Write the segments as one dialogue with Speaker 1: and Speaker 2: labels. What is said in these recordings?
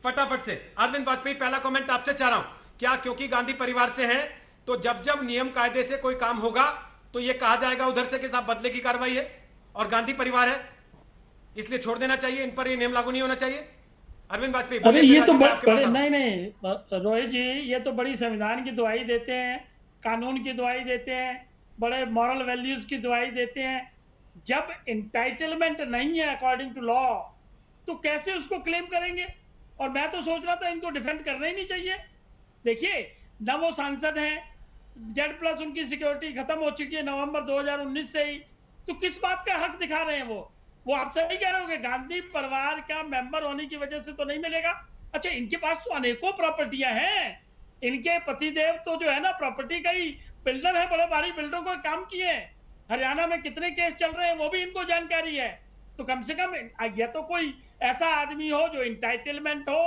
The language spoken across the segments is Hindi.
Speaker 1: फटाफट से अरविंद वाजपेयी, पहला कमेंट आपसे चाह रहा हूं, क्या क्योंकि गांधी परिवार से हैं तो जब जब नियम कायदे से कोई काम होगा तो ये कहा जाएगा उधर से कि साहब बदले की कार्रवाई है और गांधी परिवार है इसलिए छोड़ देना चाहिए, इन पर ये नियम लागू नहीं होना चाहिए? अरविंद वाजपेयी
Speaker 2: अरे
Speaker 1: बोलिए,
Speaker 2: ये
Speaker 1: फिर
Speaker 2: तो
Speaker 1: राजीव भाई आपके पास
Speaker 2: बड़े
Speaker 1: आऊं।
Speaker 2: नहीं नहीं रोहित जी, ये तो बड़ी संविधान की दुहाई देते हैं, कानून की दुहाई देते हैं, बड़े मॉरल वैल्यूज की दुहाई देते हैं। जब इंटाइटलमेंट नहीं है अकॉर्डिंग टू लॉ, तो कैसे उसको क्लेम करेंगे? और मैं तो सोच रहा था इनको डिफेंड करना ही नहीं चाहिए। देखिए, न वो सांसद हैं, जेड प्लस उनकी सिक्योरिटी खत्म हो चुकी है नवंबर 2019 से ही, तो किस बात का हक दिखा रहे हैं वो आप सही कह रहे हो कि गांधी परिवार का मेंबर होने की वजह से तो नहीं मिलेगा। अच्छा, इनके पास तो अनेकों प्रॉपर्टियां हैं, इनके पतिदेव तो जो है ना प्रॉपर्टी का ही बिल्डर है, बड़े भारी बिल्डरों को काम किए हैं। हरियाणा में कितने केस चल रहे हैं वो भी इनको जानकारी है। तो कम से कम यह तो कोई ऐसा आदमी हो जो इंटाइटलमेंट हो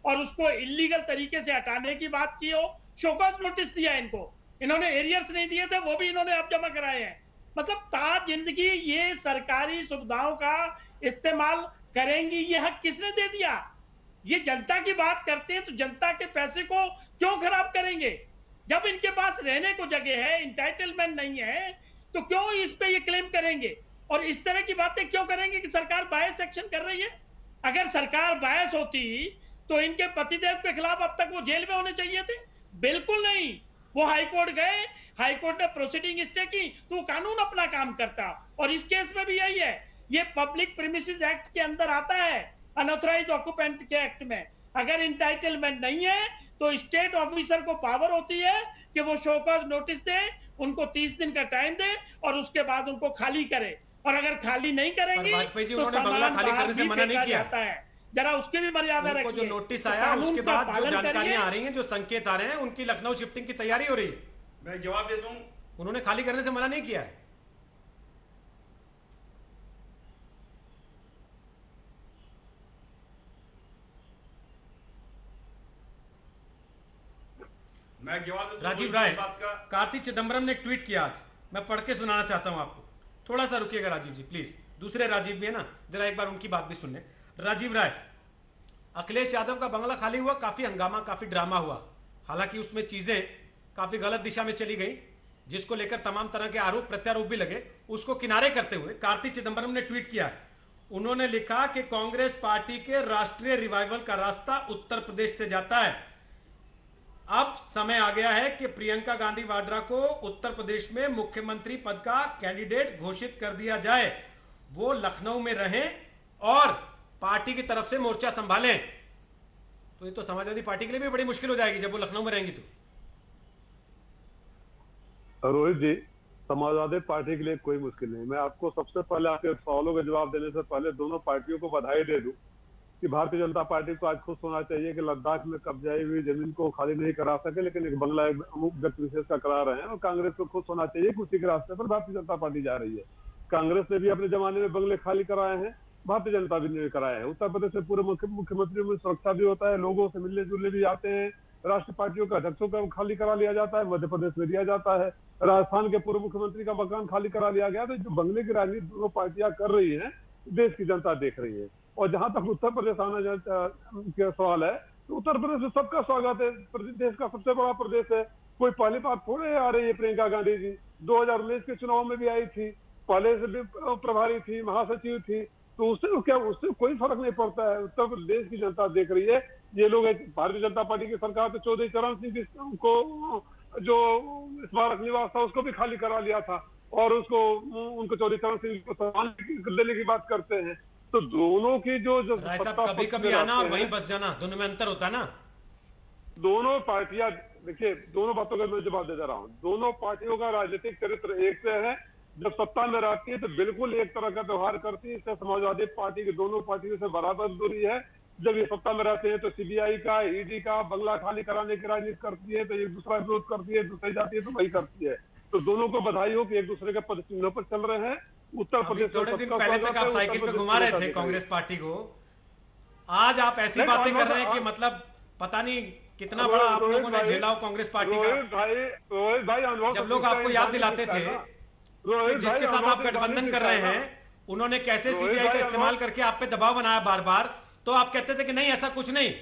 Speaker 2: और उसको इलीगल तरीके से हटाने की बात की हो। शोकॉज नोटिस दिया इनको, इन्होंने एरियर्स नहीं दिए थे, वो भी इन्होंने अब जमा कराए हैं। मतलब ता जिंदगी ये सरकारी सुविधाओं का इस्तेमाल करेंगी, ये हक किसने दे दिया? ये जनता की बात करते हैं तो जनता के पैसे को क्यों खराब करेंगे? जब इनके पास रहने को जगह है, इंटाइटलमेंट नहीं है, तो क्यों इस पे ये क्लेम करेंगे? और इस तरह की बातें क्यों करेंगे कि सरकार बायस एक्शन कर रही है? अगर सरकार बायस होती तो इनके पतिदेव के खिलाफ अब तक वो जेल में होने चाहिए थे। बिल्कुल नहीं, वो हाईकोर्ट गए, हाईकोर्ट ने प्रोसीडिंग स्टे की तो कानून अपना काम करता। और इस केस में भी यही है, ये पब्लिक प्रीमिसेस एक्ट के अंदर आता है, अनऑथराइज्ड ऑक्यूपेंट के एक्ट में। अगर इंटाइटलमेंट नहीं है तो स्टेट ऑफिसर को पावर होती है कि वो शोकॉज नोटिस दे, उनको 30 दिन का टाइम दे और उसके बाद उनको खाली करे। और अगर खाली नहीं
Speaker 1: पर
Speaker 2: करेंगे
Speaker 1: वाजपेयी जी,
Speaker 2: तो
Speaker 1: उन्होंने बंगला
Speaker 2: सामान
Speaker 1: खाली
Speaker 2: बाहर
Speaker 1: करने से
Speaker 2: भी
Speaker 1: मना नहीं
Speaker 2: फेंका
Speaker 1: किया।
Speaker 2: जाता है। जरा उसकी भी मर्यादा
Speaker 1: उनको जो
Speaker 2: रखिए।
Speaker 1: नोटिस
Speaker 2: तो
Speaker 1: आया
Speaker 2: कानून
Speaker 1: उसके
Speaker 2: का
Speaker 1: बाद जो
Speaker 2: पालन
Speaker 1: जानकारियां
Speaker 2: करिए।
Speaker 1: आ रही हैं, जो संकेत आ रहे हैं, उनकी लखनऊ शिफ्टिंग की तैयारी हो रही है।
Speaker 3: मैं जवाब दे दूं।
Speaker 1: उन्होंने खाली करने से मना नहीं किया है।
Speaker 3: मैं जवाब दे दूं
Speaker 1: राजीव
Speaker 3: इस
Speaker 1: राय,
Speaker 3: बात का।
Speaker 1: कार्ति चिदम्बरम ने एक ट्वीट किया आज, मैं पढ़ के सुनाना चाहता हूं आपको। थोड़ा सा रुकिएगा राजीव जी प्लीज, दूसरे राजीव भी है ना, जरा एक बार उनकी बात भी सुन लें। राजीव राय, अखिलेश यादव का बंगला खाली हुआ, काफी हंगामा, काफी ड्रामा हुआ, हालांकि उसमें चीजें काफी गलत दिशा में चली गई, जिसको लेकर तमाम तरह के आरोप प्रत्यारोप भी लगे। उसको किनारे करते हुए कार्ति चिदम्बरम ने ट्वीट किया है। उन्होंने लिखा कि कांग्रेस पार्टी के राष्ट्रीय रिवाइवल का रास्ता उत्तर प्रदेश से जाता है। अब समय आ गया है कि प्रियंका गांधी वाड्रा को उत्तर प्रदेश में मुख्यमंत्री पद का कैंडिडेट घोषित कर दिया जाए, वो लखनऊ में रहें और पार्टी की तरफ से मोर्चा संभालें। तो ये तो समाजवादी पार्टी के लिए भी बड़ी मुश्किल हो जाएगी जब वो लखनऊ में रहेंगी। तो
Speaker 4: रोहित जी, समाजवादी पार्टी के लिए कोई मुश्किल नहीं। मैं आपको सबसे पहले आपके सवालों का जवाब देने से पहले दोनों पार्टियों को बधाई दे दूं कि भारतीय जनता पार्टी को आज खुश होना चाहिए कि लद्दाख में कब्जाई हुई जमीन को खाली नहीं करा सके, लेकिन एक बंगला एक अमुक व्यक्ति विशेष का करा रहे हैं। और कांग्रेस को खुश होना चाहिए कि उसी के रास्ते पर भारतीय जनता पार्टी जा रही है। कांग्रेस ने भी अपने जमाने में बंगले खाली कराए हैं, भारतीय जनता भी ने कराया है। उत्तर प्रदेश में पूरे मुख्यमंत्री में सुरक्षा भी होता है, लोगों से मिलने जुलने भी आते हैं, राष्ट्रीय पार्टियों का अध्यक्षों का खाली करा लिया जाता है, मध्य प्रदेश में दिया जाता है, राजस्थान के पूर्व मुख्यमंत्री का मकान खाली करा लिया गया। तो जो बंगले की राजनीति दोनों पार्टियां कर रही हैं, देश की जनता देख रही है। और जहां तक उत्तर प्रदेश आना का सवाल है, तो उत्तर प्रदेश में सबका स्वागत है, देश का सबसे बड़ा प्रदेश है। कोई पहली बात थोड़े आ रही है। प्रियंका गांधी जी 2019 के चुनाव में भी आई थी, पहले से भी प्रभारी थी, महासचिव थी, तो उससे कोई फर्क नहीं पड़ता है। उत्तर प्रदेश की जनता देख रही है। ये लोग भारतीय जनता पार्टी की सरकार तो चौधरी चरण सिंह को जो स्मारक निवास था उसको भी खाली करा लिया था, और उसको उनको चौधरी चरण सिंह को सम्मान देने की बात करते हैं। तो दोनों की जो
Speaker 1: राय साहब, कभी कभी आना और वहीं बस जाना, दोनों में अंतर होता है ना।
Speaker 4: दोनों पार्टियां, देखिए, दोनों बातों का मैं जवाब दे रहा हूं। दोनों पार्टियों का राजनीतिक चरित्र एक से है। जब सत्ता में रहती है तो बिल्कुल एक तरह का व्यवहार करती है। इससे समाजवादी पार्टी की दोनों पार्टियों से बराबर दूरी है। जब ये सत्ता में रहते हैं तो सीबीआई का, ईडी का बंगला खाली कराने की राजनीति करती है, तो एक दूसरा विरोध करती है, दूसरी जाती है तो वही करती है। तो दोनों को बधाई हो कि एक दूसरे के पद चिन्हों पर चल रहे हैं। उत्तर प्रदेश
Speaker 1: थोड़े दिन पहले तक आप साइकिल पे घुमा रहे थे कांग्रेस पार्टी को, आज आप ऐसी बातें कर रहे हैं कि मतलब पता नहीं कितना बड़ा आप लोगों ने झेला हो कांग्रेस पार्टी का।
Speaker 4: रोहित भाई,
Speaker 1: जब लोग आपको याद दिलाते थे कि जिसके साथ आप गठबंधन कर रहे हैं उन्होंने कैसे सीबीआई का इस्तेमाल करके आप पे दबाव बनाया बार बार, तो आप कहते थे कि नहीं ऐसा कुछ नहीं,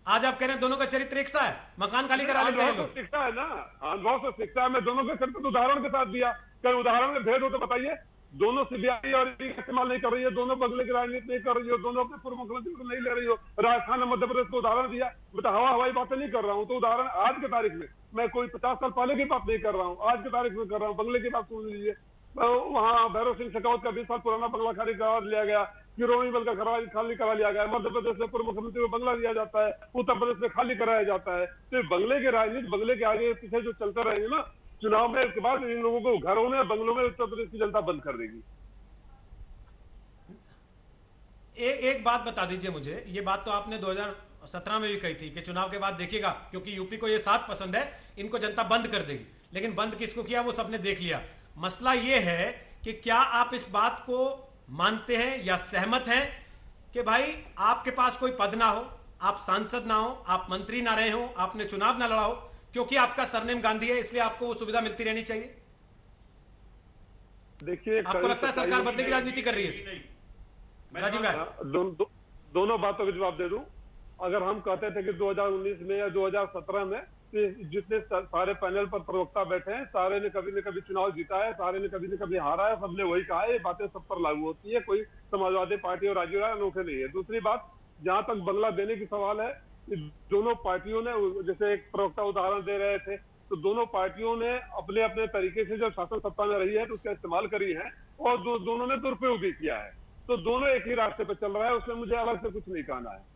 Speaker 1: आज आप कह रहे हैं दोनों का चरित्र एक सा है, मकान खाली करा लेते हैं
Speaker 4: अनुभव
Speaker 1: लोग।
Speaker 4: से शिक्षा है ना, अनुभव से शिक्षा है। मैं दोनों के चरित्र उदाहरण के साथ दिया, कहीं उदाहरण में भेद हो तो बताइए। दोनों सीबीआई और ईडी का इस्तेमाल नहीं कर रही है, दोनों बदले की राजनीति नहीं कर रही हो, दोनों अपने पूर्व मुख्यमंत्री को नहीं ले रही हो। राजस्थान और मध्य प्रदेश को उदाहरण दिया, बता हवाई बातें नहीं कर रहा हूँ। तो उदाहरण आज के तारीख में, मैं कोई 50 साल पहले की बात नहीं कर रहा हूँ, आज की तारीख में कर रहा हूँ। बंगले की बात सुन लीजिए, वहाँ भैरव सिंह शेखावत का 20 साल पुराना बंगला खाली करा लिया गया, किरोड़ी बल का खाली करा लिया गया। मध्य प्रदेश में पूर्व मुख्यमंत्री को बंगला दिया जाता है, उत्तर प्रदेश में खाली कराया जाता है। तो बंगले की राजनीति, बंगले के आगे पीछे जो चलते रहेंगे ना, चुनाव में इसके बाद इन लोगों को घरों में बंगलों में उत्तर प्रदेश की जनता बंद कर देगी।
Speaker 1: एक बात बता दीजिए मुझे, ये बात तो आपने 2017 में भी कही थी कि चुनाव के बाद देखिएगा, क्योंकि यूपी को ये 7 पसंद है, इनको जनता बंद कर देगी। लेकिन बंद किसको किया वो सबने देख लिया। मसला ये है कि क्या आप इस बात को मानते हैं या सहमत हैं कि भाई आपके पास कोई पद ना हो, आप सांसद ना हो, आप मंत्री ना रहे हो, आपने चुनाव ना लड़ा हो, क्योंकि आपका सरनेम गांधी है इसलिए आपको वो सुविधा मिलती रहनी चाहिए?
Speaker 4: देखिए,
Speaker 1: आपको लगता है सरकार बदले की राजनीति कर रही है? राजीव राय,
Speaker 4: दोनों बातों का जवाब दे दूं। अगर हम कहते थे कि 2019 में या 2017 में जितने सारे पैनल पर प्रवक्ता बैठे हैं, सारे ने कभी न कभी चुनाव जीता है, सारे ने कभी न कभी हारा है, सबने वही कहा है, ये बातें सब पर लागू होती है। कोई समाजवादी पार्टी और राजीव राय अनोखे नहीं है। दूसरी बात, जहां तक बंगला देने की सवाल है, दोनों पार्टियों ने, जैसे एक प्रवक्ता उदाहरण दे रहे थे, तो दोनों पार्टियों ने अपने अपने तरीके से जब शासन सत्ता में रही है तो उसका इस्तेमाल करी है, और दोनों ने दुरुपयोग भी किया है। तो दोनों एक ही रास्ते पर चल रहा है, उसमें मुझे अलग से कुछ नहीं कहना है।